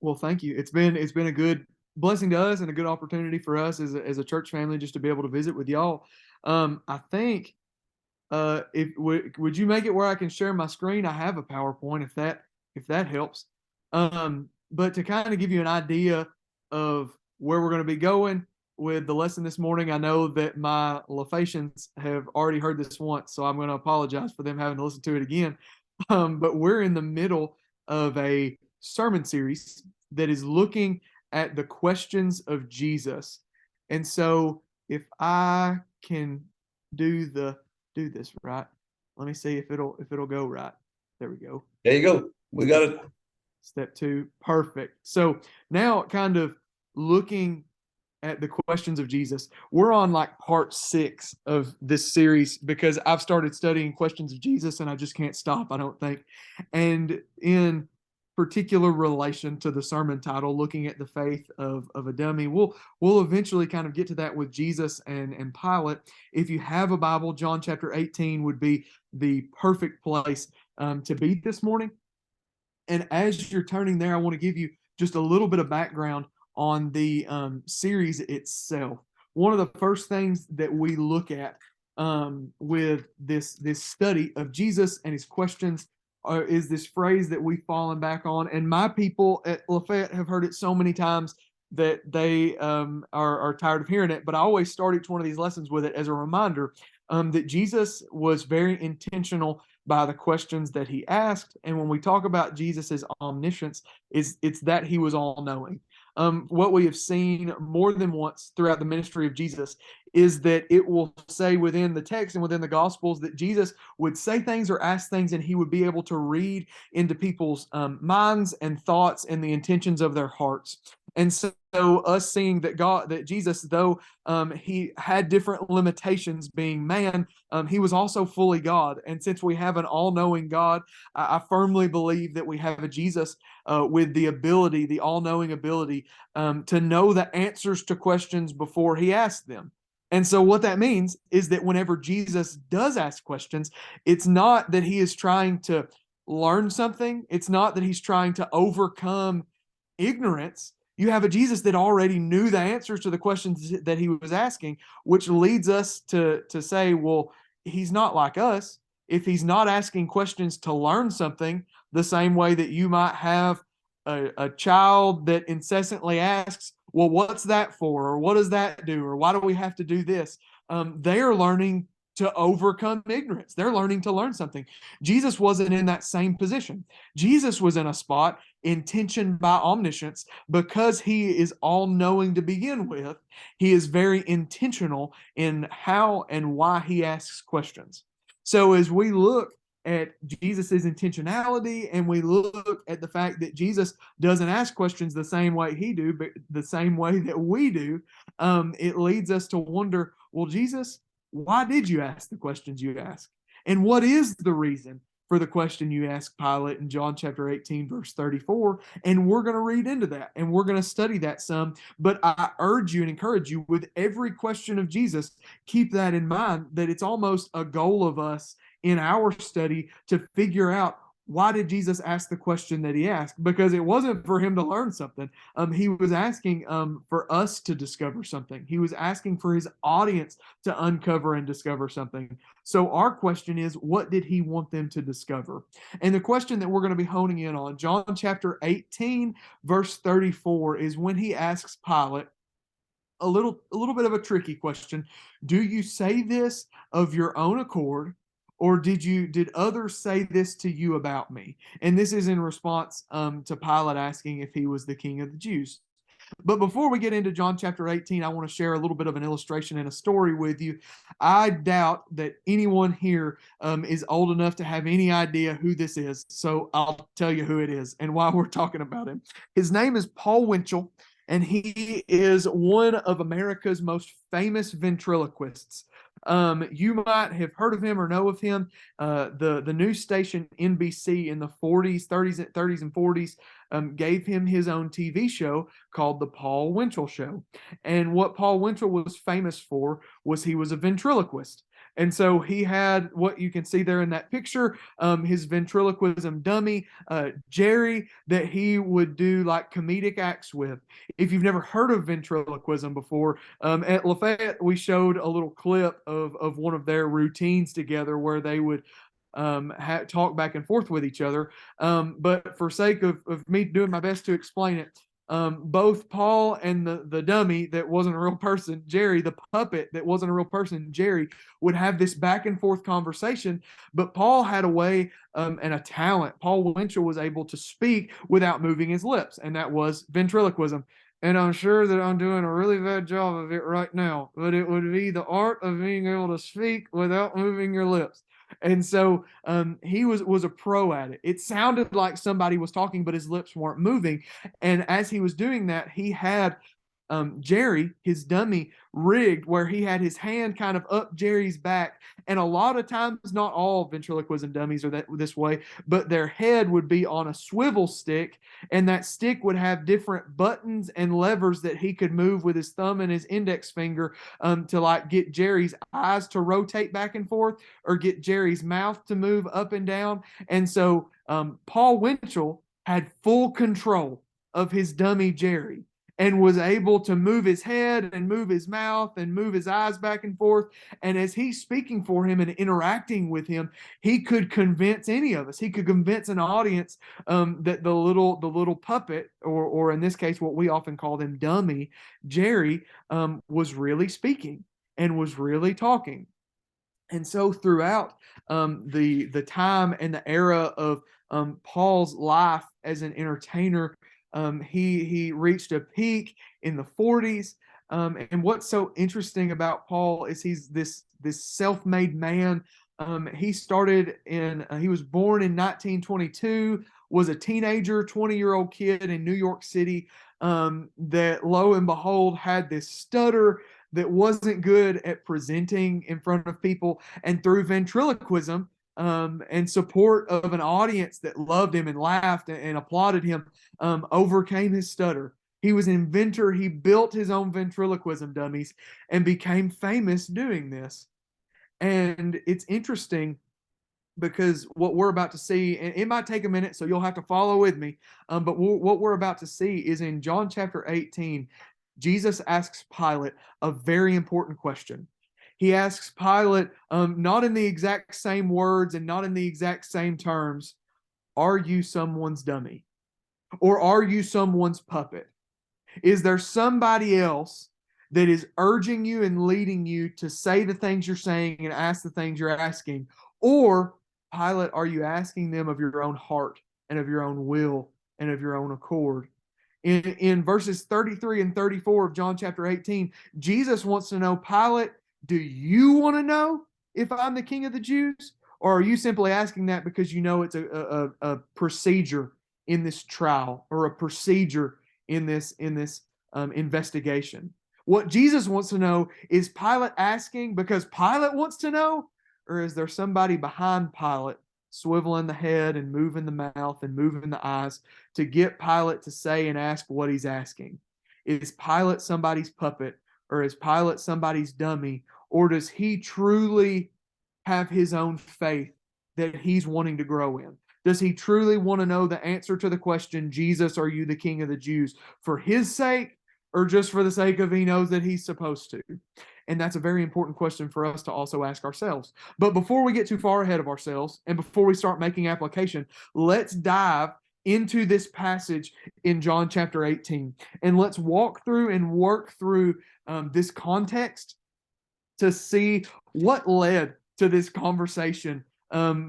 Well, thank you. It's been a good blessing to us and a good opportunity for us as a church family just to be able to visit with y'all. I think if would you make it where I can share my screen? I have a PowerPoint if that helps. But to kind of give you an idea of where we're going to be going with the lesson this morning, I know that my Lafacians have already heard this once, so I'm going to apologize for them having to listen to it again. But we're in the middle of a sermon series that is looking at the questions of Jesus. And so if I can do the do this right, let me see if it'll go right. There we go. There you go. We got it. Step two, perfect. So now kind of looking at the questions of Jesus. We're on like part 6 of this series because I've started studying questions of Jesus and I just can't stop, I don't think. And in particular relation to the sermon title, looking at the faith of a dummy, we'll eventually kind of get to that with Jesus and Pilate. If you have a Bible, John chapter 18 would be the perfect place to be this morning. And as you're turning there, I want to give you just a little bit of background on the series itself. One of the first things that we look at with this study of Jesus and his questions is this phrase that we've fallen back on. And my people at Lafayette have heard it so many times that they are tired of hearing it. But I always start each one of these lessons with it as a reminder that Jesus was very intentional by the questions that he asked. And when we talk about Jesus's omniscience, it's that he was all knowing. What we have seen more than once throughout the ministry of Jesus is that it will say within the text and within the Gospels that Jesus would say things or ask things, and he would be able to read into people's minds and thoughts and the intentions of their hearts. And so us seeing that Jesus, though he had different limitations being man, he was also fully God. And since we have an all-knowing God, I firmly believe that we have a Jesus with the ability, the all-knowing ability, to know the answers to questions before he asks them. And so what that means is that whenever Jesus does ask questions, it's not that he is trying to learn something. It's not that he's trying to overcome ignorance. You have a Jesus that already knew the answers to the questions that he was asking, which leads us to say, well, he's not like us. If he's not asking questions to learn something, the same way that you might have a child that incessantly asks, well, what's that for? Or what does that do? Or why do we have to do this? They are learning to overcome ignorance. They're learning to learn something. Jesus wasn't in that same position. Jesus was in a spot intentioned by omniscience because he is all knowing to begin with. He is very intentional in how and why he asks questions. So as we look at Jesus's intentionality and we look at the fact that Jesus doesn't ask questions the same way he do, but the same way that we do, it leads us to wonder, well, Jesus, why did you ask the questions you asked? And what is the reason for the question you asked Pilate in John chapter 18, verse 34? And we're going to read into that and we're going to study that some. But I urge you and encourage you with every question of Jesus, keep that in mind, that it's almost a goal of us in our study to figure out, why did Jesus ask the question that he asked? Because it wasn't for him to learn something. He was asking for us to discover something. He was asking for his audience to uncover and discover something. So our question is, what did he want them to discover? And the question that we're going to be honing in on, John chapter 18, verse 34, is when he asks Pilate a little bit of a tricky question. Do you say this of your own accord? Or did others say this to you about me? And this is in response to Pilate asking if he was the king of the Jews. But before we get into John chapter 18, I want to share a little bit of an illustration and a story with you. I doubt that anyone here is old enough to have any idea who this is. So I'll tell you who it is and why we're talking about him. His name is Paul Winchell, and he is one of America's most famous ventriloquists. You might have heard of him or know of him. The news station NBC in the 30s and 40s gave him his own TV show called The Paul Winchell Show. And what Paul Winchell was famous for was he was a ventriloquist. And so he had what you can see there in that picture, his ventriloquism dummy, Jerry, that he would do like comedic acts with. If you've never heard of ventriloquism before, at Lafayette, we showed a little clip of one of their routines together where they would talk back and forth with each other. But for sake of me doing my best to explain it, both Paul and the dummy that wasn't a real person, Jerry, the puppet that wasn't a real person, Jerry, would have this back and forth conversation. But Paul had a way and a talent. Paul Winchell was able to speak without moving his lips, and that was ventriloquism. And I'm sure that I'm doing a really bad job of it right now, but it would be the art of being able to speak without moving your lips. And so he was a pro at it. It sounded like somebody was talking, but his lips weren't moving. And as he was doing that, he had Jerry, his dummy, rigged where he had his hand kind of up Jerry's back. And a lot of times, not all ventriloquism dummies are this way, but their head would be on a swivel stick, and that stick would have different buttons and levers that he could move with his thumb and his index finger to like get Jerry's eyes to rotate back and forth or get Jerry's mouth to move up and down. And so Paul Winchell had full control of his dummy Jerry and was able to move his head and move his mouth and move his eyes back and forth. And as he's speaking for him and interacting with him, he could convince any of us. He could convince an audience that the little puppet, or in this case, what we often call them dummy, Jerry, was really speaking and was really talking. And so throughout the time and the era of Paul's life as an entertainer, he reached a peak in the 40s. And what's so interesting about Paul is he's this self-made man. He was born in 1922, was a teenager, 20-year-old kid in New York City, that lo and behold had this stutter that wasn't good at presenting in front of people. And through ventriloquism, and support of an audience that loved him and laughed and applauded him, overcame his stutter. He was an inventor. He built his own ventriloquism dummies and became famous doing this. And it's interesting because what we're about to see, and it might take a minute, so you'll have to follow with me. But what we're about to see is in John chapter 18, Jesus asks Pilate a very important question. He asks Pilate, not in the exact same words and not in the exact same terms, are you someone's dummy? Or are you someone's puppet? Is there somebody else that is urging you and leading you to say the things you're saying and ask the things you're asking? Or, Pilate, are you asking them of your own heart and of your own will and of your own accord? In verses 33 and 34 of John chapter 18, Jesus wants to know, Pilate, do you want to know if I'm the king of the Jews? Or are you simply asking that because you know it's a procedure in this trial or a procedure in this investigation? What Jesus wants to know, is Pilate asking because Pilate wants to know? Or is there somebody behind Pilate swiveling the head and moving the mouth and moving the eyes to get Pilate to say and ask what he's asking? Is Pilate somebody's puppet, or is Pilate somebody's dummy? Or does he truly have his own faith that he's wanting to grow in? Does he truly want to know the answer to the question, Jesus, are you the king of the Jews, for his sake, or just for the sake of he knows that he's supposed to? And that's a very important question for us to also ask ourselves. But before we get too far ahead of ourselves and before we start making application, let's dive into this passage in John chapter 18. And let's walk through and work through this context to see what led to this conversation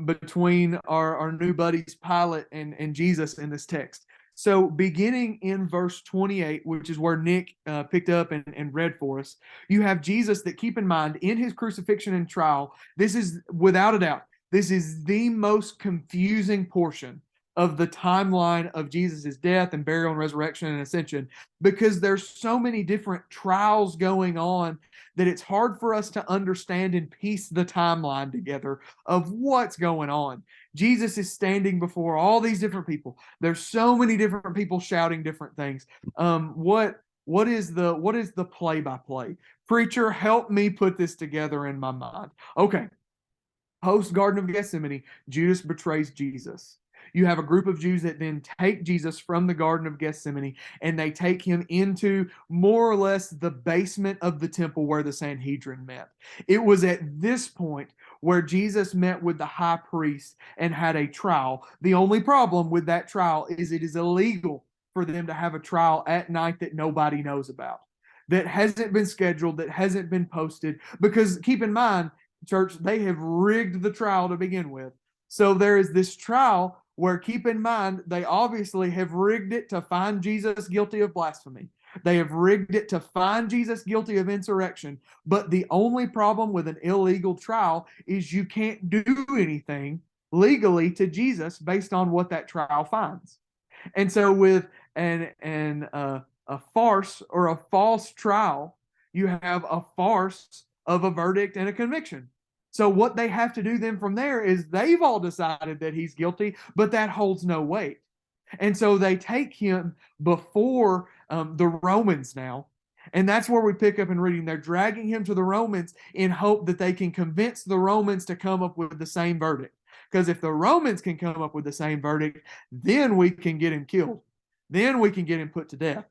between our new buddies Pilate and Jesus in this text. So beginning in verse 28, which is where Nick picked up and read for us, you have Jesus that, keep in mind, in his crucifixion and trial, this is without a doubt, this is the most confusing portion of the timeline of Jesus' death and burial and resurrection and ascension, because there's so many different trials going on that it's hard for us to understand and piece the timeline together of what's going on. Jesus is standing before all these different people. There's so many different people shouting different things. What is the play-by-play? Preacher, help me put this together in my mind. Okay, post Garden of Gethsemane, Judas betrays Jesus. You have a group of Jews that then take Jesus from the Garden of Gethsemane and they take him into more or less the basement of the temple where the Sanhedrin met. It was at this point where Jesus met with the high priest and had a trial. The only problem with that trial is it is illegal for them to have a trial at night that nobody knows about, that hasn't been scheduled, that hasn't been posted. Because keep in mind, church, they have rigged the trial to begin with. So there is this trial where, keep in mind, they obviously have rigged it to find Jesus guilty of blasphemy. They have rigged it to find Jesus guilty of insurrection. But the only problem with an illegal trial is you can't do anything legally to Jesus based on what that trial finds. And so with a farce or a false trial, you have a farce of a verdict and a conviction. So what they have to do then from there is they've all decided that he's guilty, but that holds no weight. And so they take him before the Romans now. And that's where we pick up in reading. They're dragging him to the Romans in hope that they can convince the Romans to come up with the same verdict. Because if the Romans can come up with the same verdict, then we can get him killed. Then we can get him put to death.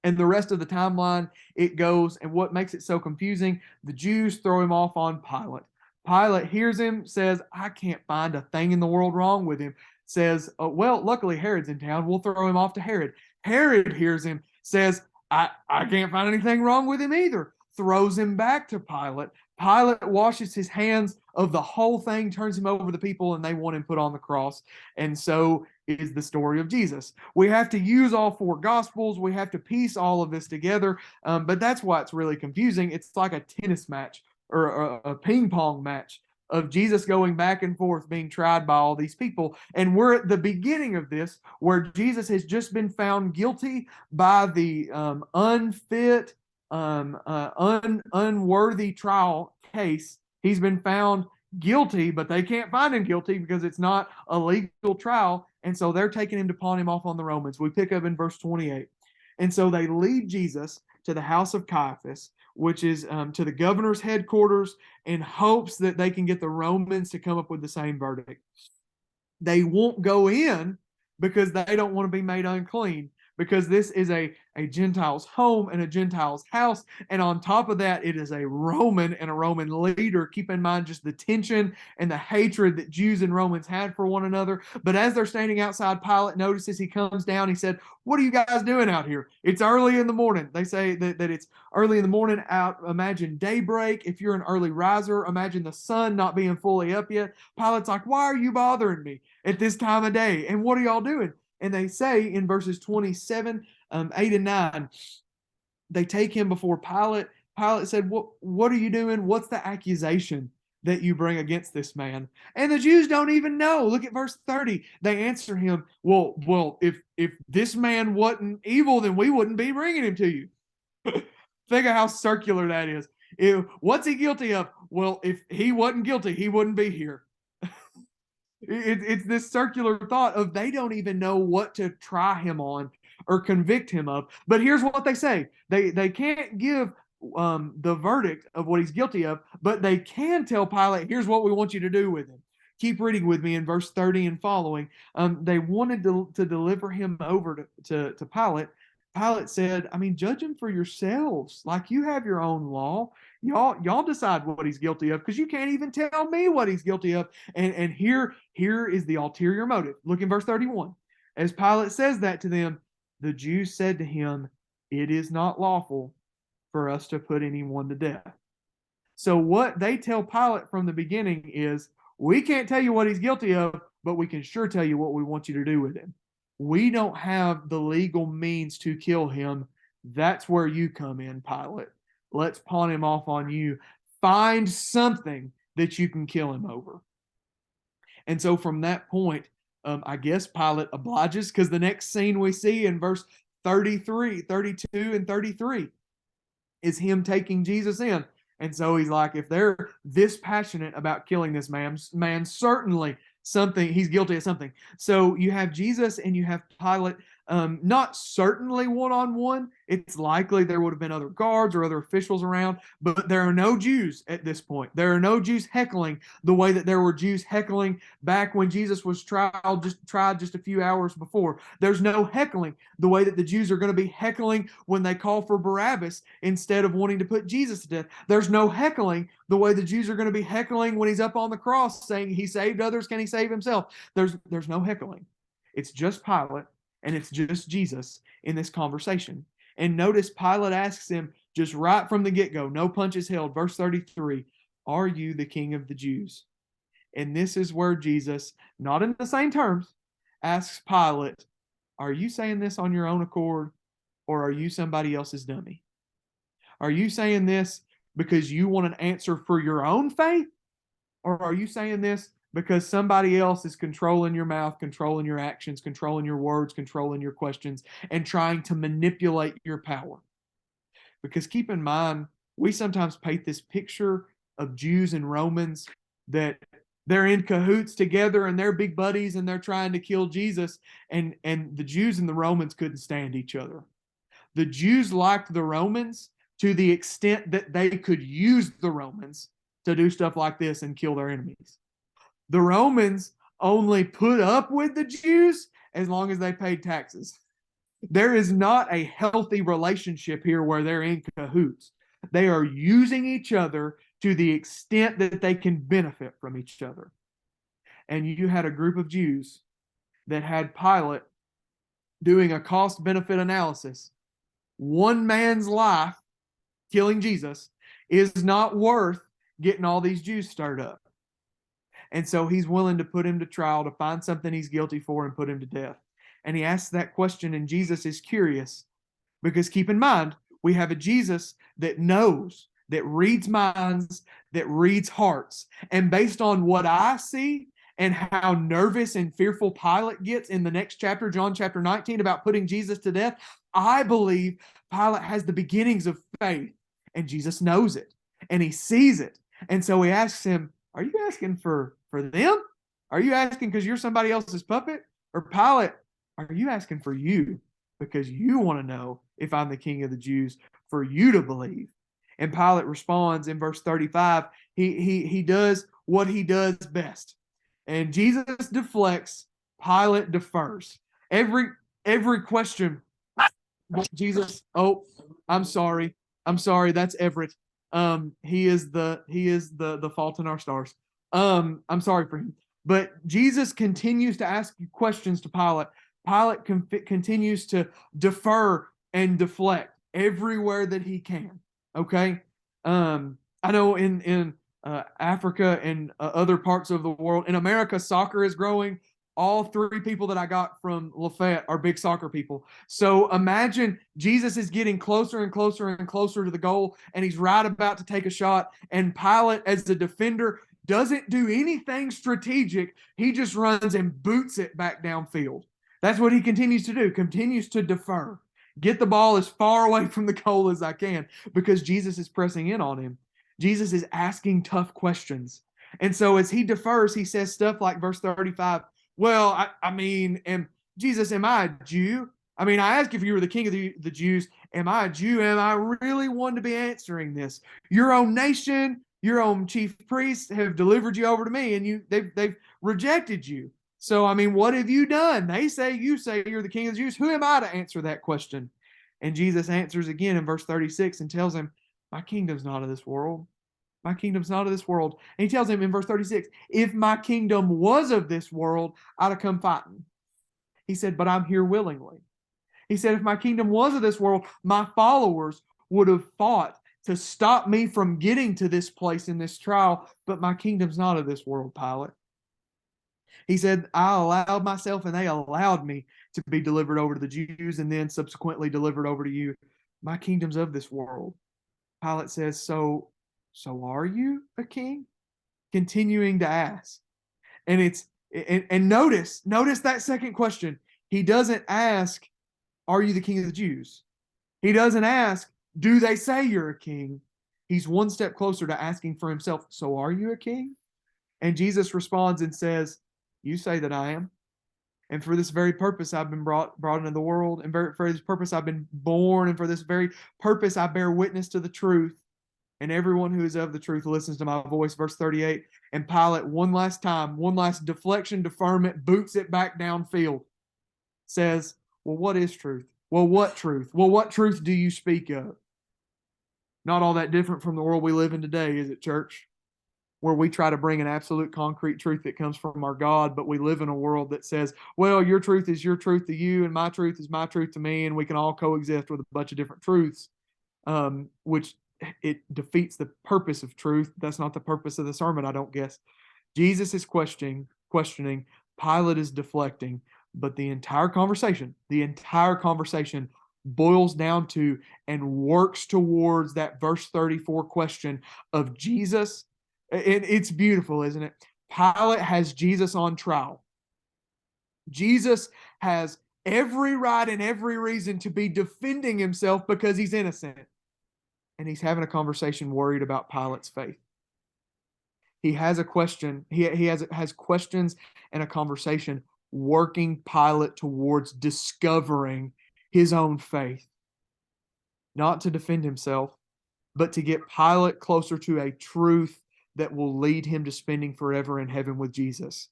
And the rest of the timeline, it goes, and what makes it so confusing, the Jews throw him off on Pilate. Pilate hears him, says, I can't find a thing in the world wrong with him. Says, well, luckily Herod's in town. We'll throw him off to Herod. Herod hears him, says, I can't find anything wrong with him either. Throws him back to Pilate. Pilate washes his hands of the whole thing, turns him over to the people, and they want him put on the cross. And so is the story of Jesus. We have to use all four gospels. We have to piece all of this together. But that's why it's really confusing. It's like a tennis match or a ping pong match of Jesus going back and forth being tried by all these people. And we're at the beginning of this where Jesus has just been found guilty by the unfit, unworthy trial case. He's been found guilty, but they can't find him guilty because it's not a legal trial. And so they're taking him to pawn him off on the Romans. We pick up in verse 28. And so they lead Jesus to the house of Caiaphas, which is to the governor's headquarters, in hopes that they can get the Romans to come up with the same verdict. They won't go in because they don't want to be made unclean, because this is a Gentile's home and a Gentile's house. And on top of that, it is a Roman and a Roman leader. Keep in mind just the tension and the hatred that Jews and Romans had for one another. But as they're standing outside, Pilate notices, he comes down. He said, what are you guys doing out here? It's early in the morning. They say that it's early in the morning out. Imagine daybreak. If you're an early riser, imagine the sun not being fully up yet. Pilate's like, why are you bothering me at this time of day? And what are y'all doing? And they say in verses 27, 8 and 9, they take him before Pilate. Pilate said, what are you doing? What's the accusation that you bring against this man? And the Jews don't even know. Look at verse 30. They answer him, well, if this man wasn't evil, then we wouldn't be bringing him to you. Think of how circular that is. What's he guilty of? Well, if he wasn't guilty, he wouldn't be here. It's this circular thought of they don't even know what to try him on or convict him of. But here's what they say. They can't give the verdict of what he's guilty of, but they can tell Pilate, here's what we want you to do with him. Keep reading with me in verse 30 and following. They wanted to deliver him over to Pilate. Pilate said, judge him for yourselves. Like, you have your own law. Y'all decide what he's guilty of, because you can't even tell me what he's guilty of. And here is the ulterior motive. Look in verse 31. As Pilate says that to them, the Jews said to him, it is not lawful for us to put anyone to death. So what they tell Pilate from the beginning is, we can't tell you what he's guilty of, but we can sure tell you what we want you to do with him. We don't have the legal means to kill him. That's where you come in, Pilate. Let's pawn him off on you. Find something that you can kill him over. And so from that point, I guess Pilate obliges, because the next scene we see in verse 32 and 33 is him taking Jesus in. And so he's like, if they're this passionate about killing this man, certainly he's guilty of something. So you have Jesus and you have Pilate Not certainly one-on-one. It's likely there would have been other guards or other officials around, but there are no Jews at this point. There are no Jews heckling the way that there were Jews heckling back when Jesus was tried just a few hours before. There's no heckling the way that the Jews are going to be heckling when they call for Barabbas instead of wanting to put Jesus to death. There's no heckling the way the Jews are going to be heckling when he's up on the cross saying he saved others, can he save himself? There's no heckling. It's just Pilate and it's just Jesus in this conversation. And notice Pilate asks him just right from the get-go, no punches held, verse 33, are you the king of the Jews? And this is where Jesus, not in the same terms, asks Pilate, are you saying this on your own accord, or are you somebody else's dummy? Are you saying this because you want an answer for your own faith, or are you saying this because somebody else is controlling your mouth, controlling your actions, controlling your words, controlling your questions, and trying to manipulate your power? Because keep in mind, we sometimes paint this picture of Jews and Romans that they're in cahoots together and they're big buddies and they're trying to kill Jesus. And the Jews and the Romans couldn't stand each other. The Jews liked the Romans to the extent that they could use the Romans to do stuff like this and kill their enemies. The Romans only put up with the Jews as long as they paid taxes. There is not a healthy relationship here where they're in cahoots. They are using each other to the extent that they can benefit from each other. And you had a group of Jews that had Pilate doing a cost-benefit analysis. One man's life, killing Jesus, is not worth getting all these Jews stirred up. And so he's willing to put him to trial, to find something he's guilty for and put him to death. And he asks that question, and Jesus is curious because keep in mind, we have a Jesus that knows, that reads minds, that reads hearts. And based on what I see and how nervous and fearful Pilate gets in the next chapter, John chapter 19, about putting Jesus to death, I believe Pilate has the beginnings of faith, and Jesus knows it, and he sees it. And so he asks him, are you asking for them? Are you asking because you're somebody else's puppet? Or Pilate, are you asking for you because you want to know if I'm the king of the Jews, for you to believe? And Pilate responds in verse 35, he does what he does best. And Jesus deflects, Pilate defers. Every question, Jesus, oh, I'm sorry, that's Everett. He is the fault in our stars. I'm sorry for him. But Jesus continues to ask questions to Pilate. Pilate continues to defer and deflect everywhere that he can. Okay? I know in Africa and other parts of the world, in America, soccer is growing. All three people that I got from Lafayette are big soccer people. So imagine Jesus is getting closer and closer and closer to the goal, and he's right about to take a shot. And Pilate, as the defender, doesn't do anything strategic. He just runs and boots it back downfield. That's what he continues to do, continues to defer. Get the ball as far away from the goal as I can because Jesus is pressing in on him. Jesus is asking tough questions. And so as he defers, he says stuff like verse 35, well, I mean, Jesus, am I a Jew? I mean, I asked if you were the king of the Jews. Am I a Jew? Am I really one to be answering this? Your own nation, your own chief priests have delivered you over to me, and they've rejected you. So, I mean, what have you done? You say you're the king of the Jews. Who am I to answer that question? And Jesus answers again in verse 36 and tells him, my kingdom's not of this world. My kingdom's not of this world. And he tells him in verse 36, if my kingdom was of this world, I'd have come fighting. He said, but I'm here willingly. He said, if my kingdom was of this world, my followers would have fought to stop me from getting to this place in this trial, but my kingdom's not of this world, Pilate. He said, I allowed myself and they allowed me to be delivered over to the Jews and then subsequently delivered over to you. My kingdom's of this world. Pilate says, so are you a king? Continuing to ask. And notice that second question. He doesn't ask, are you the king of the Jews? He doesn't ask, do they say you're a king? He's one step closer to asking for himself, so are you a king? And Jesus responds and says, you say that I am. And for this very purpose I've been brought into the world, and for this purpose I've been born, and for this very purpose I bear witness to the truth. And everyone who is of the truth listens to my voice. Verse 38. And Pilate, one last time, one last deflection, deferment, boots it back downfield. Says, well, what is truth? Well, what truth? Well, what truth do you speak of? Not all that different from the world we live in today, is it, church? Where we try to bring an absolute concrete truth that comes from our God, but we live in a world that says, well, your truth is your truth to you, and my truth is my truth to me, and we can all coexist with a bunch of different truths, which it defeats the purpose of truth. That's not the purpose of the sermon, I don't guess. Jesus is questioning, Pilate is deflecting, but the entire conversation boils down to and works towards that verse 34 question of Jesus. And it's beautiful, isn't it? Pilate has Jesus on trial. Jesus has every right and every reason to be defending himself because he's innocent. And he's having a conversation worried about Pilate's faith. He has a question. He has questions and a conversation working Pilate towards discovering his own faith. Not to defend himself, but to get Pilate closer to a truth that will lead him to spending forever in heaven with Jesus.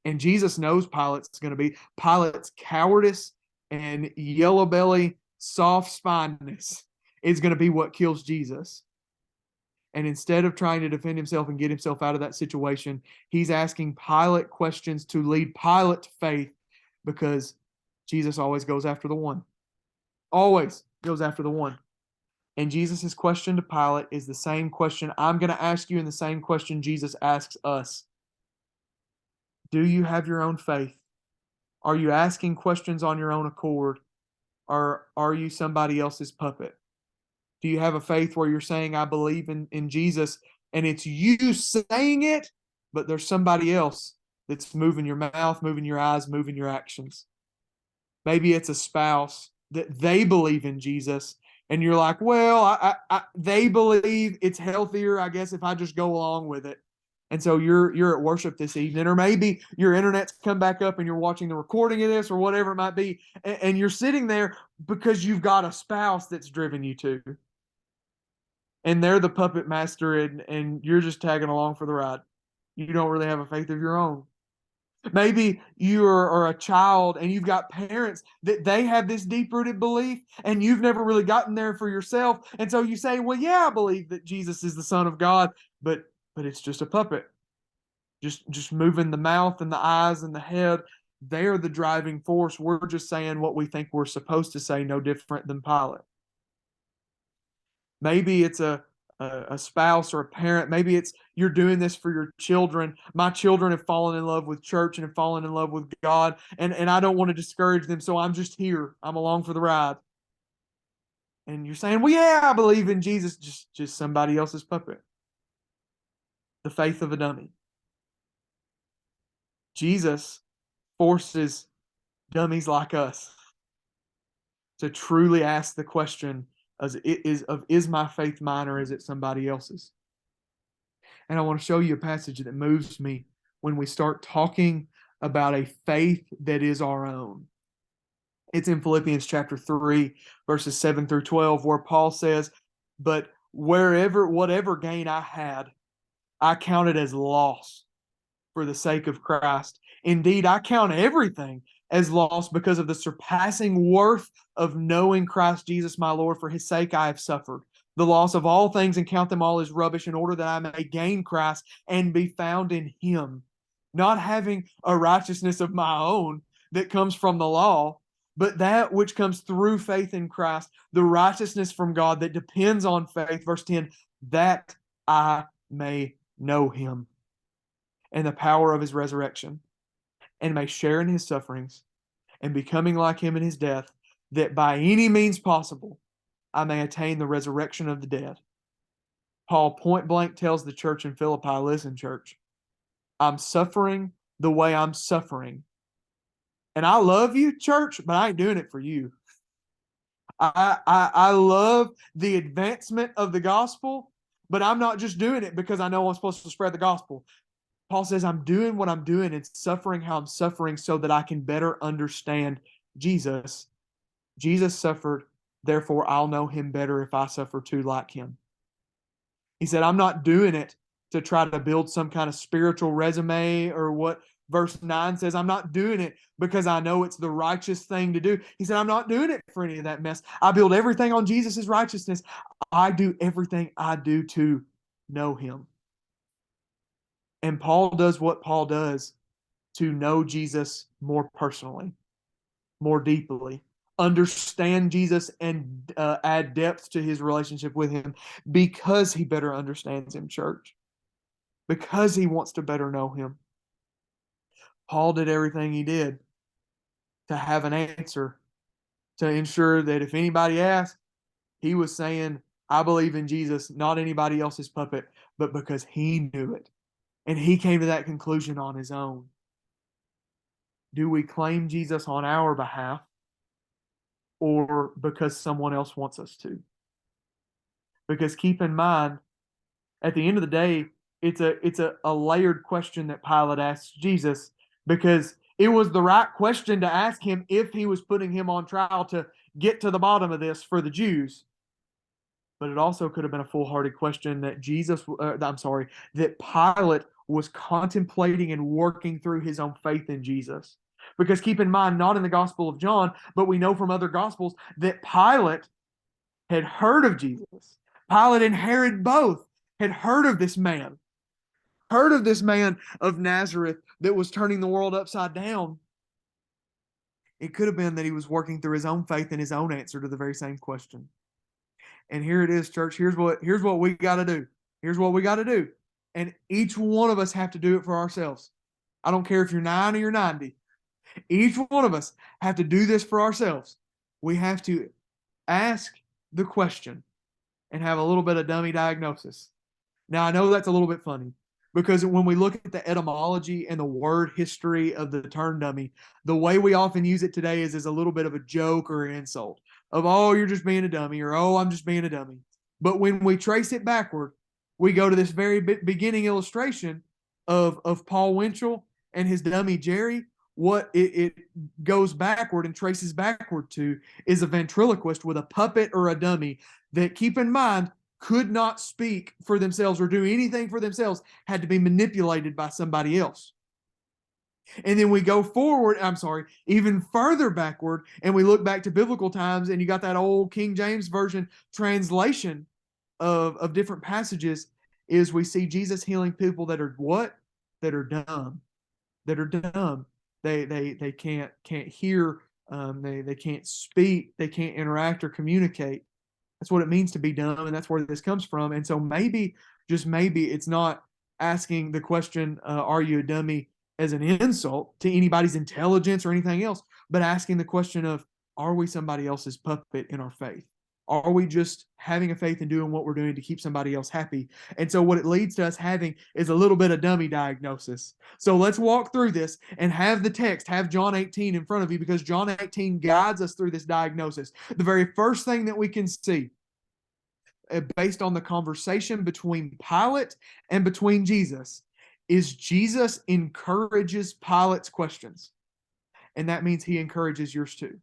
And Jesus knows Pilate's cowardice and yellow belly, soft spinedness is going to be what kills Jesus. And instead of trying to defend himself and get himself out of that situation, he's asking Pilate questions to lead Pilate to faith, because Jesus always goes after the one. Always goes after the one. And Jesus' question to Pilate is the same question I'm going to ask you, and the same question Jesus asks us. Do you have your own faith? Are you asking questions on your own accord? Or are you somebody else's puppet? Do you have a faith where you're saying, I believe in Jesus, and it's you saying it, but there's somebody else that's moving your mouth, moving your eyes, moving your actions? Maybe it's a spouse that they believe in Jesus, and you're like, well, they believe it's healthier, I guess, if I just go along with it. And so you're at worship this evening, or maybe your internet's come back up and you're watching the recording of this, or whatever it might be, and you're sitting there because you've got a spouse that's driven you to. And they're the puppet master, and you're just tagging along for the ride. You don't really have a faith of your own. Maybe you are a child and you've got parents that they have this deep-rooted belief, and you've never really gotten there for yourself. And so you say, well, yeah, I believe that Jesus is the Son of God, but it's just a puppet. Just moving the mouth and the eyes and the head. They're the driving force. We're just saying what we think we're supposed to say, no different than Pilate. Maybe it's a spouse or a parent. Maybe it's you're doing this for your children. My children have fallen in love with church and have fallen in love with God, and I don't want to discourage them, so I'm just here. I'm along for the ride. And you're saying, well, yeah, I believe in Jesus, just somebody else's puppet. The faith of a dummy. Jesus forces dummies like us to truly ask the question, is my faith mine, or is it somebody else's? And I want to show you a passage that moves me when we start talking about a faith that is our own. It's in Philippians chapter 3, verses 7 through 12, where Paul says, but whatever gain I had, I counted as loss for the sake of Christ. Indeed, I count everything as loss because of the surpassing worth of knowing Christ Jesus my Lord. For his sake I have suffered the loss of all things and count them all as rubbish, in order that I may gain Christ and be found in him, not having a righteousness of my own that comes from the law, but that which comes through faith in Christ, the righteousness from God that depends on faith. Verse 10, that I may know him and the power of his resurrection, and may share in his sufferings, and becoming like him in his death, that by any means possible I may attain the resurrection of the dead. Paul point blank tells the church in Philippi, listen, church, I'm suffering the way I'm suffering. And I love you, church, but I ain't doing it for you. I love the advancement of the gospel, but I'm not just doing it because I know I'm supposed to spread the gospel. Paul says, I'm doing what I'm doing and suffering how I'm suffering so that I can better understand Jesus. Jesus suffered, therefore I'll know him better if I suffer too like him. He said, I'm not doing it to try to build some kind of spiritual resume or what verse 9 says. I'm not doing it because I know it's the righteous thing to do. He said, I'm not doing it for any of that mess. I build everything on Jesus' righteousness. I do everything I do to know him. And Paul does what Paul does to know Jesus more personally, more deeply, understand Jesus and add depth to his relationship with him because he better understands him, church, because he wants to better know him. Paul did everything he did to have an answer, to ensure that if anybody asked, he was saying, I believe in Jesus, not anybody else's puppet, but because he knew it. And he came to that conclusion on his own. Do we claim Jesus on our behalf or because someone else wants us to? Because keep in mind, at the end of the day, it's a layered question that Pilate asks Jesus, because it was the right question to ask him if he was putting him on trial to get to the bottom of this for the Jews. But it also could have been a foolhardy question that that Pilate was contemplating and working through his own faith in Jesus. Because keep in mind, not in the Gospel of John, but we know from other Gospels that Pilate had heard of Jesus. Pilate and Herod both had heard of this man of Nazareth that was turning the world upside down. It could have been that he was working through his own faith and his own answer to the very same question. And here it is, church. Here's what we got to do. Here's what we got to do. And each one of us have to do it for ourselves. I don't care if you're 9 or you're 90. Each one of us have to do this for ourselves. We have to ask the question and have a little bit of dummy diagnosis. Now, I know that's a little bit funny because when we look at the etymology and the word history of the term dummy, the way we often use it today is as a little bit of a joke or an insult of, oh, you're just being a dummy, or, oh, I'm just being a dummy. But when we trace it backward, we go to this very beginning illustration of Paul Winchell and his dummy Jerry. What it goes backward and traces backward to is a ventriloquist with a puppet or a dummy that, keep in mind, could not speak for themselves or do anything for themselves, had to be manipulated by somebody else. And then we go forward, even further backward, and we look back to biblical times, and you got that old King James Version translation of different passages, is we see Jesus healing people that are what? That are dumb. That are dumb. They can't hear, they can't speak, they can't interact or communicate. That's what it means to be dumb, and that's where this comes from. And so maybe, just maybe, it's not asking the question, are you a dummy, as an insult to anybody's intelligence or anything else, but asking the question of, are we somebody else's puppet in our faith? Are we just having a faith and doing what we're doing to keep somebody else happy? And so what it leads to us having is a little bit of dummy diagnosis. So let's walk through this and have the text, have John 18 in front of you, because John 18 guides us through this diagnosis. The very first thing that we can see, based on the conversation between Pilate and between Jesus, is Jesus encourages Pilate's questions. And that means he encourages yours too.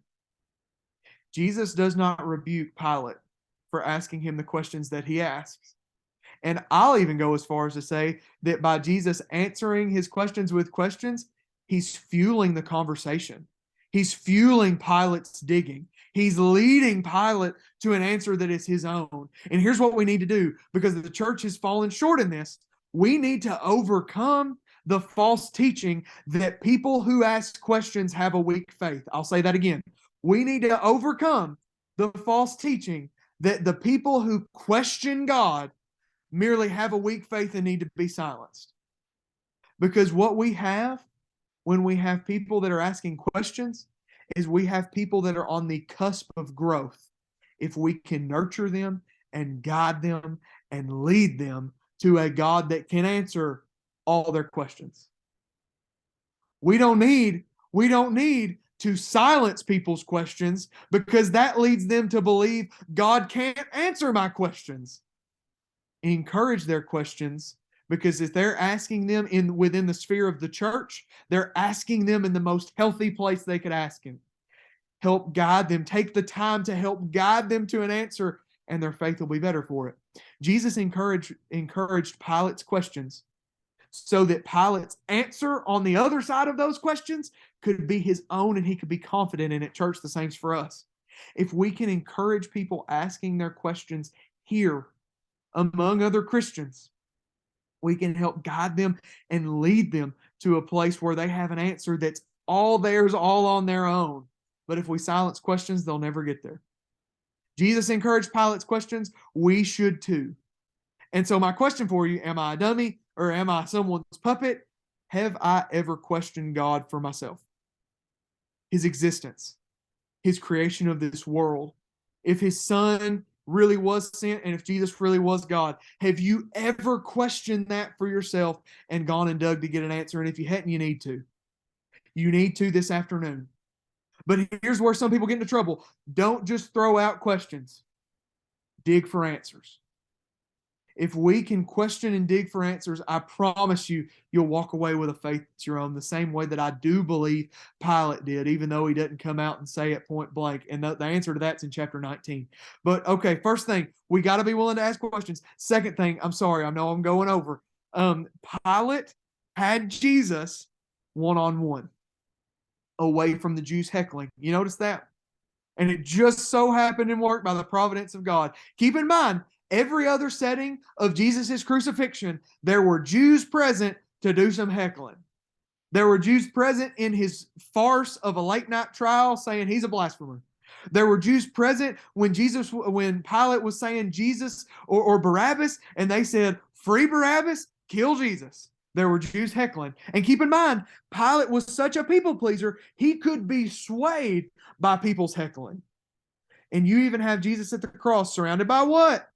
Jesus does not rebuke Pilate for asking him the questions that he asks. And I'll even go as far as to say that by Jesus answering his questions with questions, he's fueling the conversation. He's fueling Pilate's digging. He's leading Pilate to an answer that is his own. And here's what we need to do, because the church has fallen short in this. We need to overcome the false teaching that people who ask questions have a weak faith. I'll say that again. We need to overcome the false teaching that the people who question God merely have a weak faith and need to be silenced. Because what we have when we have people that are asking questions is we have people that are on the cusp of growth. If we can nurture them and guide them and lead them to a God that can answer all their questions. We don't need to silence people's questions, because that leads them to believe God can't answer my questions. Encourage their questions, Because if they're asking them within the sphere of the church, they're asking them in the most healthy place they could ask him. Help guide them. Take the time to help guide them to an answer, and their faith will be better for it. Jesus encouraged Pilate's questions so that Pilate's answer on the other side of those questions could be his own and he could be confident in it. Church, the same's for us. If we can encourage people asking their questions here among other Christians, we can help guide them and lead them to a place where they have an answer that's all theirs, all on their own. But if we silence questions, they'll never get there. Jesus encouraged Pilate's questions. We should too. And so my question for you, am I a dummy or am I someone's puppet? Have I ever questioned God for myself? His existence, his creation of this world. If his son really was sent and if Jesus really was God, have you ever questioned that for yourself and gone and dug to get an answer? And if you hadn't, you need to. You need to this afternoon. But here's where some people get into trouble. Don't just throw out questions. Dig for answers. If we can question and dig for answers, I promise you, you'll walk away with a faith that's your own, the same way that I do believe Pilate did, even though he doesn't come out and say it point blank. And the answer to that's in chapter 19. But okay, first thing, we got to be willing to ask questions. Second thing, I'm sorry, I know I'm going over. Pilate had Jesus one-on-one, away from the Jews heckling. You notice that? And it just so happened and worked by the providence of God. Keep in mind, every other setting of Jesus' crucifixion, there were Jews present to do some heckling. There were Jews present in his farce of a late night trial saying he's a blasphemer. There were Jews present when Pilate was saying Jesus or Barabbas, and they said, free Barabbas, kill Jesus. There were Jews heckling. And keep in mind, Pilate was such a people pleaser, he could be swayed by people's heckling. And you even have Jesus at the cross surrounded by what?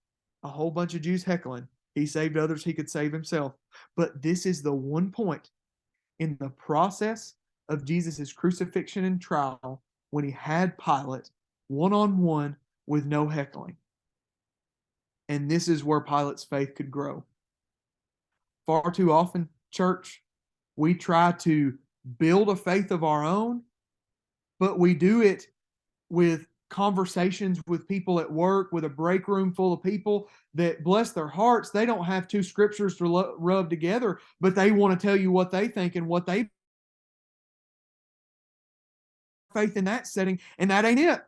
A whole bunch of Jews heckling. He saved others, he could save himself. But this is the one point in the process of Jesus' crucifixion and trial when he had Pilate one-on-one with no heckling. And this is where Pilate's faith could grow. Far too often, church, we try to build a faith of our own, but we do it with conversations with people at work, with a break room full of people that, bless their hearts, they don't have two scriptures to rub together, but they want to tell you what they think and what they faith in that setting, and that ain't it.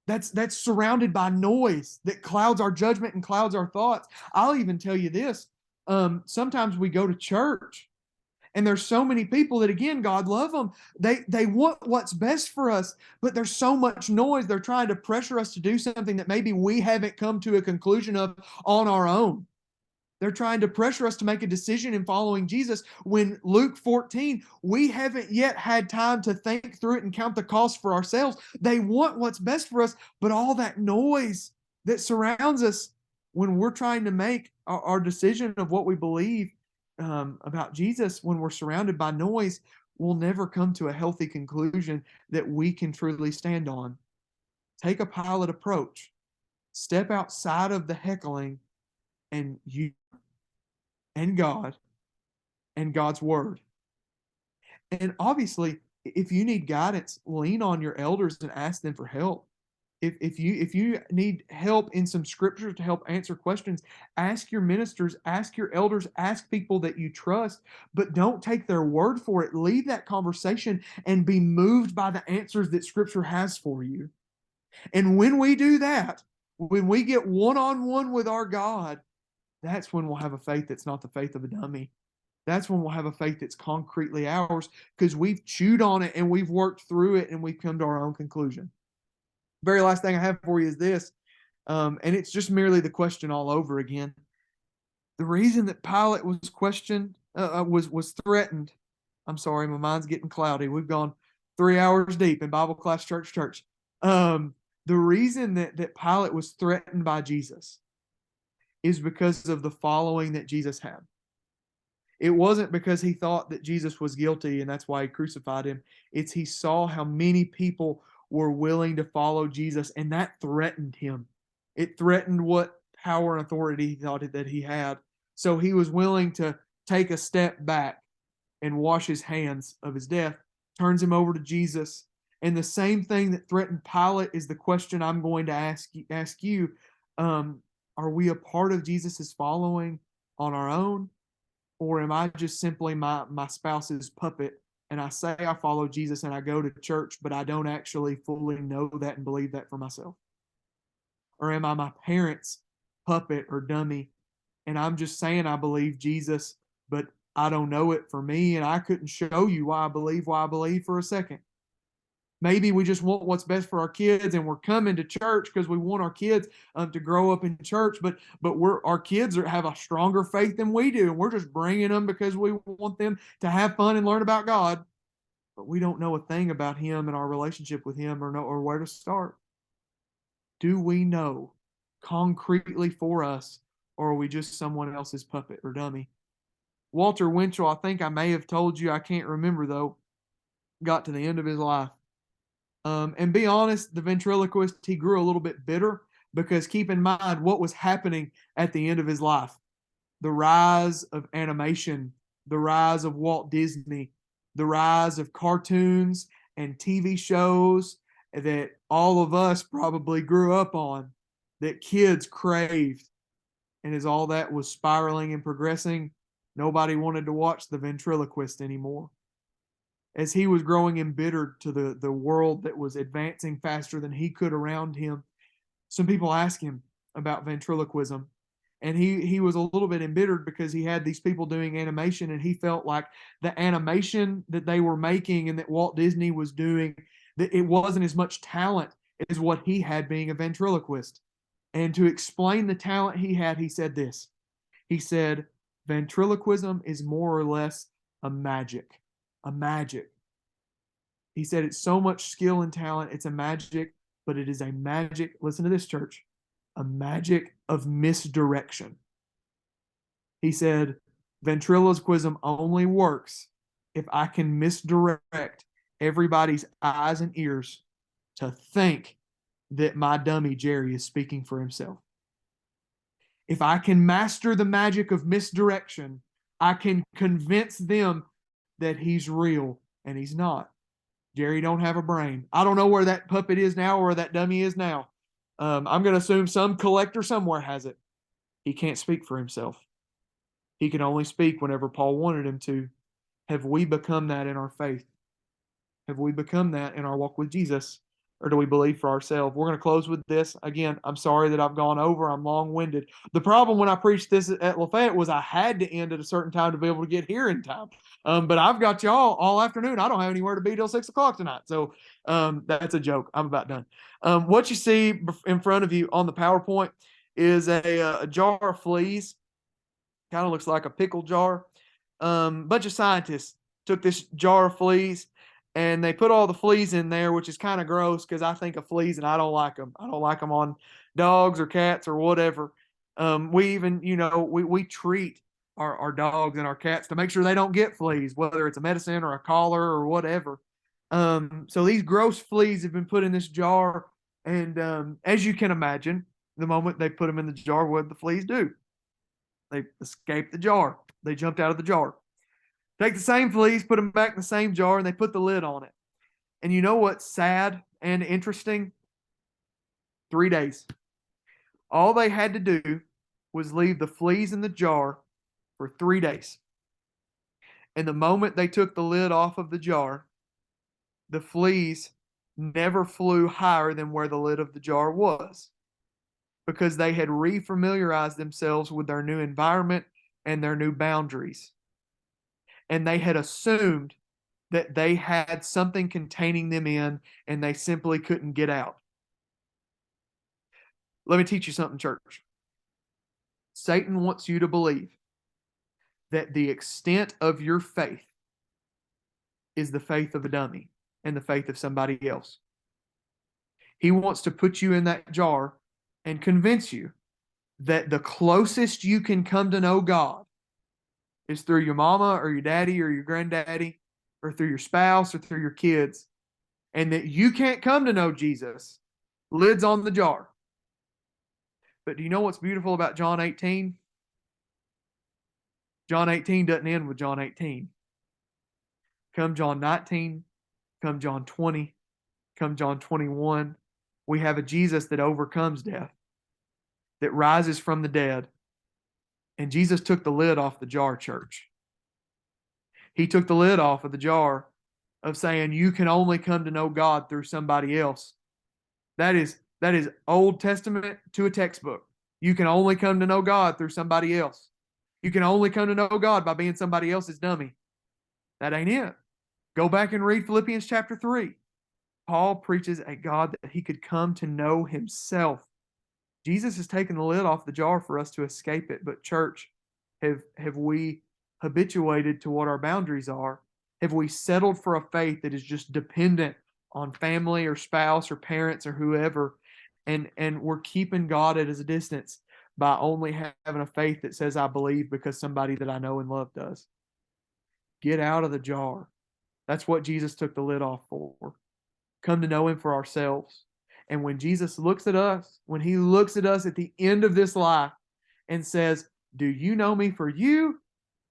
That's surrounded by noise that clouds our judgment and clouds our thoughts. I'll even tell you this. Sometimes we go to church and there's so many people that, again, God love them. They want what's best for us, but there's so much noise. They're trying to pressure us to do something that maybe we haven't come to a conclusion of on our own. They're trying to pressure us to make a decision in following Jesus when Luke 14, we haven't yet had time to think through it and count the cost for ourselves. They want what's best for us, but all that noise that surrounds us when we're trying to make our decision of what we believe about Jesus, when we're surrounded by noise, we'll never come to a healthy conclusion that we can truly stand on. Take a Pilate approach. Step outside of the heckling and you and God and God's word. And obviously, if you need guidance, lean on your elders and ask them for help. If you need help in some scriptures to help answer questions, ask your ministers, ask your elders, ask people that you trust, but don't take their word for it. Leave that conversation and be moved by the answers that scripture has for you. And when we do that, when we get one-on-one with our God, that's when we'll have a faith that's not the faith of a dummy. That's when we'll have a faith that's concretely ours because we've chewed on it and we've worked through it and we've come to our own conclusion. Very last thing I have for you is this, and it's just merely the question all over again. The reason that Pilate was questioned, was threatened. I'm sorry, my mind's getting cloudy. We've gone 3 hours deep in Bible class, church. The reason that Pilate was threatened by Jesus is because of the following that Jesus had. It wasn't because he thought that Jesus was guilty and that's why he crucified him. It's he saw how many people were willing to follow Jesus, and that threatened him. It threatened what power and authority he thought that he had. So he was willing to take a step back and wash his hands of his death, turns him over to Jesus. And the same thing that threatened Pilate is the question I'm going to ask you. Are we a part of Jesus's following on our own? Or am I just simply my spouse's puppet? And I say I follow Jesus and I go to church, but I don't actually fully know that and believe that for myself. Or am I my parents' puppet or dummy? And I'm just saying I believe Jesus, but I don't know it for me. And I couldn't show you why I believe for a second. Maybe we just want what's best for our kids, and we're coming to church because we want our kids to grow up in church. But our kids have a stronger faith than we do, and we're just bringing them because we want them to have fun and learn about God. But we don't know a thing about Him and our relationship with Him, or where to start. Do we know concretely for us, or are we just someone else's puppet or dummy? Walter Winchell, I think I may have told you, I can't remember though, got to the end of his life. And be honest, the ventriloquist, he grew a little bit bitter because keep in mind what was happening at the end of his life. The rise of animation, the rise of Walt Disney, the rise of cartoons and TV shows that all of us probably grew up on, that kids craved. And as all that was spiraling and progressing, nobody wanted to watch the ventriloquist anymore. As he was growing embittered to the world that was advancing faster than he could around him, some people asked him about ventriloquism. And he was a little bit embittered because he had these people doing animation, and he felt like the animation that they were making and that Walt Disney was doing, that it wasn't as much talent as what he had being a ventriloquist. And to explain the talent he had, he said this. He said, ventriloquism is more or less a magic. A magic. He said it's so much skill and talent, it's a magic, but it is a magic, listen to this, church, a magic of misdirection. He said, ventriloquism only works if I can misdirect everybody's eyes and ears to think that my dummy Jerry is speaking for himself. If I can master the magic of misdirection, I can convince them that he's real and he's not. Jerry don't have a brain. I don't know where that puppet is now or where that dummy is now. I'm going to assume some collector somewhere has it. He can't speak for himself. He can only speak whenever Paul wanted him to. Have we become that in our faith? Have we become that in our walk with Jesus? Or do we believe for ourselves? We're going to close with this. Again, I'm sorry that I've gone over. I'm long-winded. The problem when I preached this at Lafayette was I had to end at a certain time to be able to get here in time. But I've got y'all all afternoon. I don't have anywhere to be till 6 o'clock tonight. So that's a joke. I'm about done. What you see in front of you on the PowerPoint is a jar of fleas. Kind of looks like a pickle jar. Bunch of scientists took this jar of fleas and they put all the fleas in there, which is kind of gross because I think of fleas and I don't like them. I don't like them on dogs or cats or whatever. We even, we treat our dogs and our cats to make sure they don't get fleas, whether it's a medicine or a collar or whatever. So these gross fleas have been put in this jar. And as you can imagine, the moment they put them in the jar, what did the fleas do? They escaped the jar. They jumped out of the jar. Take the same fleas, put them back in the same jar, and they put the lid on it. And you know what's sad and interesting? 3 days. All they had to do was leave the fleas in the jar for 3 days. And the moment they took the lid off of the jar, the fleas never flew higher than where the lid of the jar was, because they had refamiliarized themselves with their new environment and their new boundaries. And they had assumed that they had something containing them in and they simply couldn't get out. Let me teach you something, church. Satan wants you to believe that the extent of your faith is the faith of a dummy and the faith of somebody else. He wants to put you in that jar and convince you that the closest you can come to know God is through your mama or your daddy or your granddaddy or through your spouse or through your kids, and that you can't come to know Jesus. Lid's on the jar. But do you know what's beautiful about John 18? John 18 doesn't end with John 18. Come John 19, come John 20, come John 21, we have a Jesus that overcomes death, that rises from the dead. And Jesus took the lid off the jar, church. He took the lid off of the jar of saying you can only come to know God through somebody else. That is Old Testament to a textbook. You can only come to know God through somebody else. You can only come to know God by being somebody else's dummy. That ain't it. Go back and read Philippians chapter 3. Paul preaches a God that he could come to know himself. Jesus has taken the lid off the jar for us to escape it. But church, have we habituated to what our boundaries are? Have we settled for a faith that is just dependent on family or spouse or parents or whoever? And we're keeping God at a distance by only having a faith that says I believe because somebody that I know and love does. Get out of the jar. That's what Jesus took the lid off for. Come to know him for ourselves. And when Jesus looks at us, when he looks at us at the end of this life and says, do you know me for you?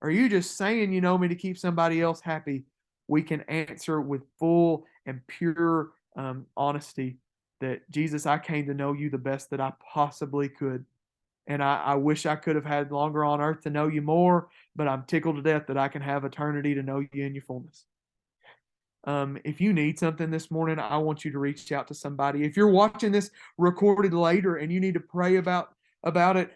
Or are you just saying you know me to keep somebody else happy? We can answer with full and pure honesty that, Jesus, I came to know you the best that I possibly could. And I wish I could have had longer on earth to know you more, but I'm tickled to death that I can have eternity to know you in your fullness. If you need something this morning, I want you to reach out to somebody. If you're watching this recorded later and you need to pray about it,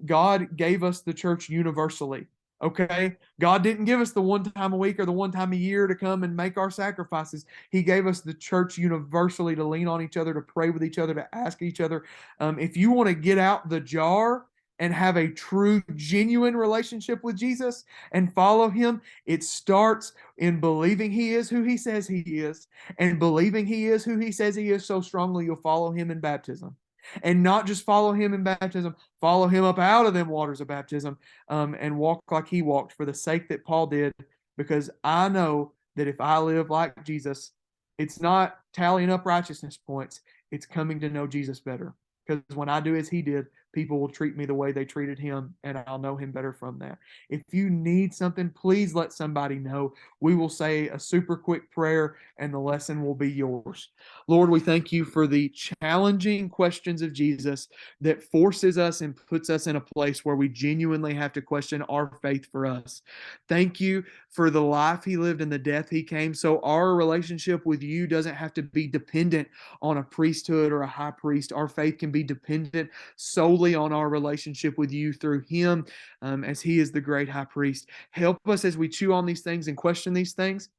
God gave us the church universally. Okay? God didn't give us the one time a week or the one time a year to come and make our sacrifices. He gave us the church universally to lean on each other, to pray with each other, to ask each other. If you want to get out the jar and have a true, genuine relationship with Jesus and follow him, it starts in believing he is who he says he is, and believing he is who he says he is so strongly you'll follow him in baptism. And not just follow him in baptism, follow him up out of them waters of baptism, and walk like he walked for the sake that Paul did, because I know that if I live like Jesus, it's not tallying up righteousness points, it's coming to know Jesus better. Because when I do as he did, people will treat me the way they treated him, and I'll know him better from that. If you need something, please let somebody know. We will say a super quick prayer, and the lesson will be yours. Lord, we thank you for the challenging questions of Jesus that forces us and puts us in a place where we genuinely have to question our faith for us. Thank you for the life he lived and the death he came, so our relationship with you doesn't have to be dependent on a priesthood or a high priest. Our faith can be dependent solely on our relationship with you through him, as he is the great high priest. Help us as we chew on these things and question these things.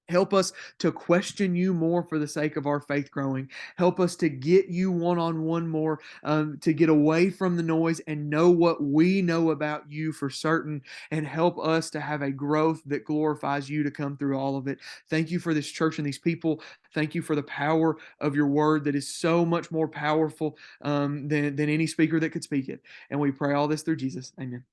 Help us to question you more for the sake of our faith growing. Help us to get you one-on-one more, to get away from the noise and know what we know about you for certain, and help us to have a growth that glorifies you to come through all of it. Thank you for this church and these people. Thank you for the power of your word that is so much more powerful than any speaker that could speak it. And we pray all this through Jesus. Amen.